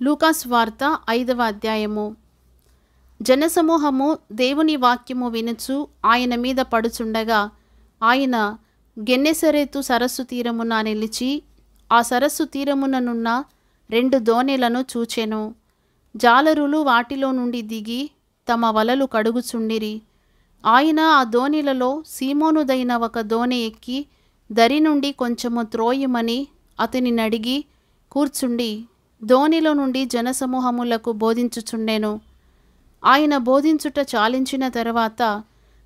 లూకాసు వార్త 5వ అధ్యాయము. జనసమూహము దేవుని వాక్యము వినుచు ఆయన మీద పడుచుండగా ఆయన గెన్నెసరేతు సరస్సు తీరమున నిలిచి ఆ సరస్సు తీరముననున్న 2 దోణెలను చూచెను. జాలరులు వాటిలో నుండి దిగి తమ వలలు కడుగుచుండిరి. ఆయన ఆ దోణిలలో సీమోనుదైన ఒక దోణి ఎక్కి దరి నుండి కొంచెము త్రోయుమని అతనినడిగి కూర్చుండి దోణిలో నుండి జనసమూహములకు బోధించుచుండెను. ఆయన బోధించుట చాలించిన తరువాత,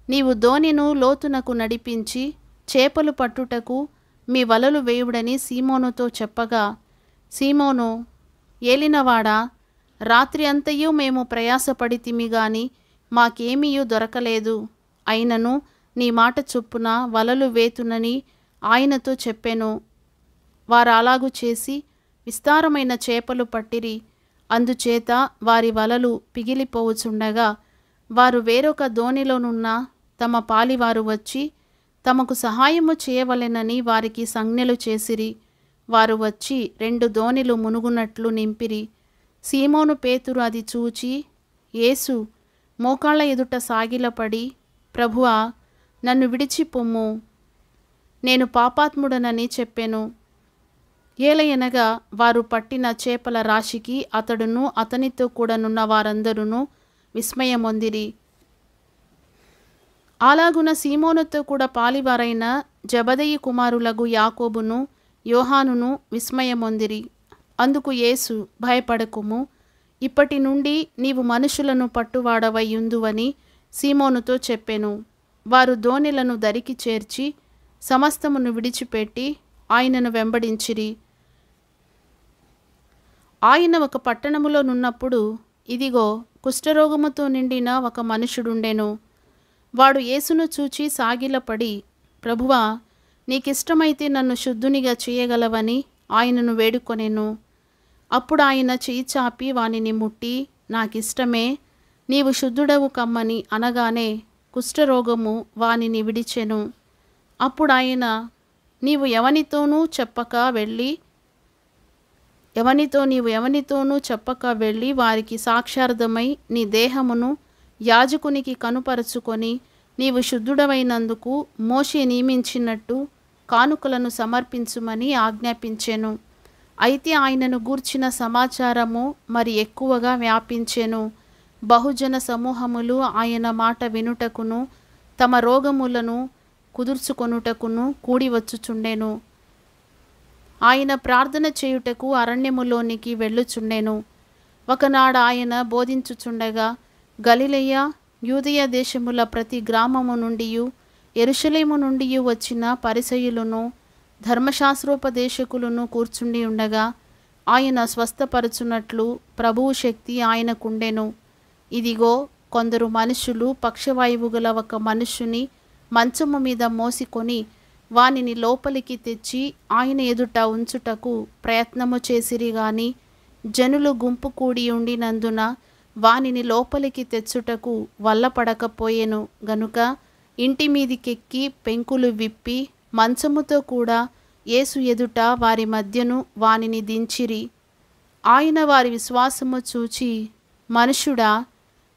నీవు దోణిను లోతునకు నడిపించి చేపలు పట్టుటకు మీ వలలు వేయుడని సీమోనుతో చెప్పగా, సీమోను, ఏలినవాడా, రాత్రి అంతయు మేము ప్రయాసపడితిమి గాని మాకేమీయూ దొరకలేదు. అయినను నీ మాట చొప్పున వలలు వేతునని ఆయనతో చెప్పెను. వారు అలాగు చేసి విస్తారమైన చేపలు పట్టిరి. అందుచేత వారి వలలు పిగిలిపోవుచుండగా వారు వేరొక దోణిలోనున్న తమ పాలివారు వచ్చి తమకు సహాయము చేయవలెనని వారికి సంజ్ఞలు చేసిరి. వారు వచ్చి 2 దోణిలు మునుగునట్లు నింపిరి. సీమోను పేతురు అది చూచి యేసు మోకాళ్ళ ఎదుట సాగిలపడి, ప్రభువా, నన్ను విడిచిపొమ్ము, నేను పాపాత్ముడనని చెప్పెను. ఏలయనగా వారు పట్టిన చేపల రాశికి అతడును అతనితో కూడానున్న వారందరూ విస్మయమొందిరి. అలాగున సీమోనుతో కూడా పాలివారైన జెబెదయి కుమారులగు యాకోబును యోహానును విస్మయమొందిరి. అందుకు యేసు, భయపడకుము, ఇప్పటి నుండి నీవు మనుషులను పట్టువాడవై యుందువని సీమోనుతో చెప్పెను. వారు దోణిలను దరికి చేర్చి సమస్తమును విడిచిపెట్టి ఆయనను వెంబడించిరి. ఆయన ఒక పట్టణములో నున్నప్పుడు ఇదిగో కుష్ఠరోగముతో నిండిన ఒక మనుషుడుండెను. వాడు యేసును చూచి సాగిలపడి, ప్రభువా, నీకిష్టమైతే నన్ను శుద్ధునిగా చేయగలవని ఆయనను వేడుకొనెను. అప్పుడు ఆయన చెయ్యి చాపి వానిని ముట్టి, నాకిష్టమే, నీవు శుద్ధుడవు కమ్మని అనగానే కుష్ఠరోగము వానిని విడిచెను. అప్పుడు ఆయన, నీవు ఎవనితోనూ చెప్పక వెళ్ళి వారికి సాక్షార్థమై నీ దేహమును యాజకునికి కనుపరచుకొని నీవు శుద్ధుడవైనందుకు మోషే నియమించినట్టు కానుకలను సమర్పించుమని ఆజ్ఞాపించెను. అయితే ఆయనను గూర్చిన సమాచారము మరి ఎక్కువగా వ్యాపించెను. బహుజన సమూహములు ఆయన మాట వినుటకును తమ రోగములను కుదుర్చుకొనుటకును కూడి వచ్చుచుండెను. ఆయన ప్రార్థన చేయుటకు అరణ్యములోనికి వెళ్ళుచుండెను. ఒకనాడు ఆయన బోధించుచుండగా గలిలయ, యూదయ దేశముల ప్రతి గ్రామము నుండియు యెరూషలేము నుండియు వచ్చిన పరిసయ్యులను ధర్మశాస్త్రోపదేశకులను కూర్చుండి ఉండగా ఆయన స్వస్థపరచునట్లు ప్రభువు శక్తి ఆయనకుండెను. ఇదిగో, కొందరు మనుషులు పక్షవాయువు గల ఒక మనుష్యుని మంచము మీద మోసికొని వానిని లోపలికి తెచ్చి ఆయన ఎదుట ఉంచుటకు ప్రయత్నము చేసిరి గాని జనులు గుంపు కూడి ఉండినందున వానిని లోపలికి తెచ్చుటకు వల్లపడకపోయెను గనుక ఇంటి మీదికెక్కి పెంకులు విప్పి మంచముతో కూడా యేసు ఎదుట వారి మధ్యను వానిని దించిరి. ఆయన వారి విశ్వాసము చూచి, మనుషుడా,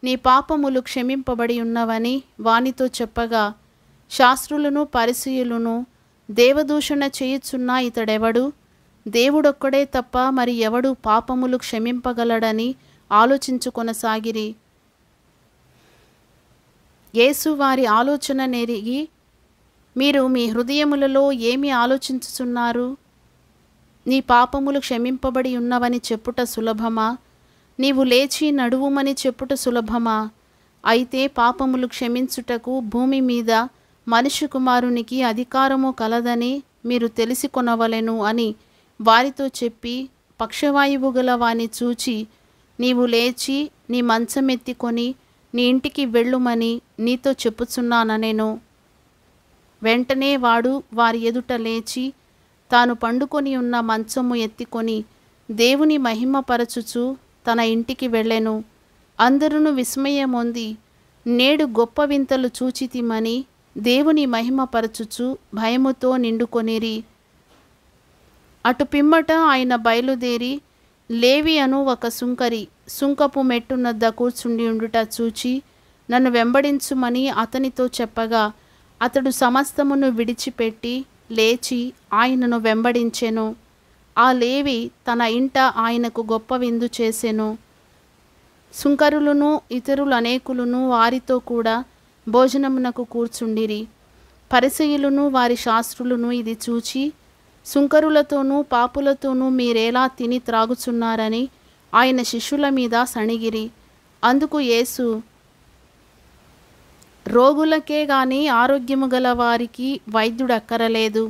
నీ పాపములు క్షమింపబడి ఉన్నవని వానితో చెప్పగా, శాస్త్రులను పరిసయ్యులను దేవదూషణ చేయుచున్న ఇతడెవడు? దేవుడొక్కడే తప్ప మరి ఎవడు పాపములు క్షమింపగలడని ఆలోచించుకొనసాగిరి. యేసు వారి ఆలోచన నెరిగి, మీరు మీ హృదయములలో ఏమి ఆలోచించుచున్నారు? నీ పాపములు క్షమింపబడి ఉన్నవని చెప్పుట సులభమా? నీవు లేచి నడువుమని చెప్పుట సులభమా? అయితే పాపములు క్షమించుటకు భూమి మీద మనుష్య కుమారునికి అధికారము కలదని మీరు తెలిసి కొనవలెను అని వారితో చెప్పి పక్షవాయువు గల వాని చూచి, నీవు లేచి నీ మంచమెత్తికొని నీ ఇంటికి వెళ్ళుమని నీతో చెప్పుచున్నాననెను. వెంటనే వాడు వారి ఎదుట లేచి తాను పండుకొని ఉన్న మంచము ఎత్తికొని దేవుని మహిమపరచుచు తన ఇంటికి వెళ్ళెను. అందరూ విస్మయమొంది, నేడు గొప్ప వింతలు చూచితిమని దేవుని మహిమపరచుచు భయముతో నిండుకొనిరి. అటు పిమ్మట ఆయన బయలుదేరి లేవి అను ఒక సుంకరి సుంకపు మెట్టునద్ద కూర్చుండి ఉండుట చూచి నన్ను వెంబడించుమని అతనితో చెప్పగా అతడు సమస్తమును విడిచిపెట్టి లేచి ఆయనను వెంబడించెను. ఆ లేవి తన ఇంట ఆయనకు గొప్ప విందు చేసెను. సుంకరులను ఇతరులు అనేకులను వారితో కూడా భోజనమునకు కూర్చుండిరి. పరిసయ్యులను వారి శాస్త్రులను ఇది చూచి సుంకరులతోనూ పాపులతోనూ మీరేలా తిని త్రాగుచున్నారని ఆయన శిష్యుల మీద సణిగిరి. అందుకు యేసు, రోగులకే గాని ఆరోగ్యము గల వారికి వైద్యుడక్కరలేదు.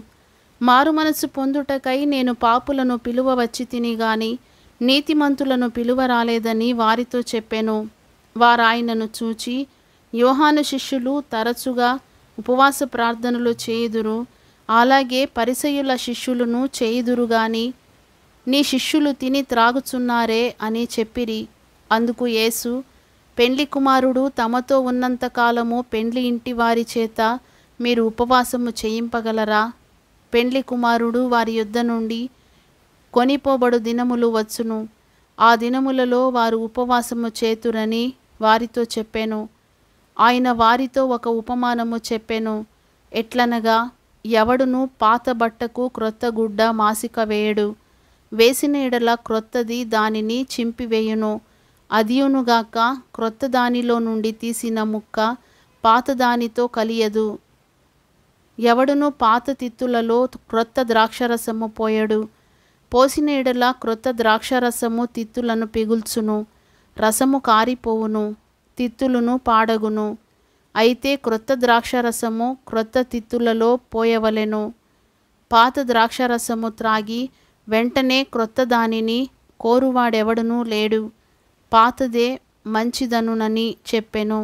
మారుమనసు పొందుటకై నేను పాపులను పిలువ వచ్చి తిని గాని నీతిమంతులను పిలువ రాలేదని వారితో చెప్పెను. వారాయనను చూచి, యోహాను శిష్యులు తరచుగా ఉపవాస ప్రార్థనలు చేయుదురు, అలాగే పరిసయ్యుల శిష్యులను చేయుదురు గాని నీ శిష్యులు తిని త్రాగుచున్నారే అని చెప్పిరి. అందుకు యేసు, పెండ్లి కుమారుడు తమతో ఉన్నంత కాలము పెండ్లి ఇంటి వారి చేత మీరు ఉపవాసము చేయింపగలరా? పెండ్లి కుమారుడు వారి యొద్ద నుండి కొనిపోబడు దినములు వచ్చును, ఆ దినములలో వారు ఉపవాసము చేతురని వారితో చెప్పెను. ఆయన వారితో ఒక ఉపమానము చెప్పెను. ఎట్లనగా, ఎవడును పాత బట్టకు క్రొత్త గుడ్డ మాసిక వేయడు. వేసిన ఎడల క్రొత్తది దానిని చింపివేయును. అదియునుగాక క్రొత్త దానిలో నుండి తీసిన ముక్క పాత దానితో కలియదు. ఎవడును పాత తిత్తులలో క్రొత్త ద్రాక్షరసము పోయడు. పోసిన ఎడల క్రొత్త ద్రాక్షరసము తిత్తులను పిగుల్చును, రసము కారిపోవును, తిత్తులను పాడగును. అయితే క్రొత్త ద్రాక్షరసము క్రొత్త తిత్తులలో పోయవలెను. పాత ద్రాక్షరసము త్రాగి వెంటనే క్రొత్త దానిని కోరువాడెవడనూ లేడు. పాతదే మంచిదనునని చెప్పెను.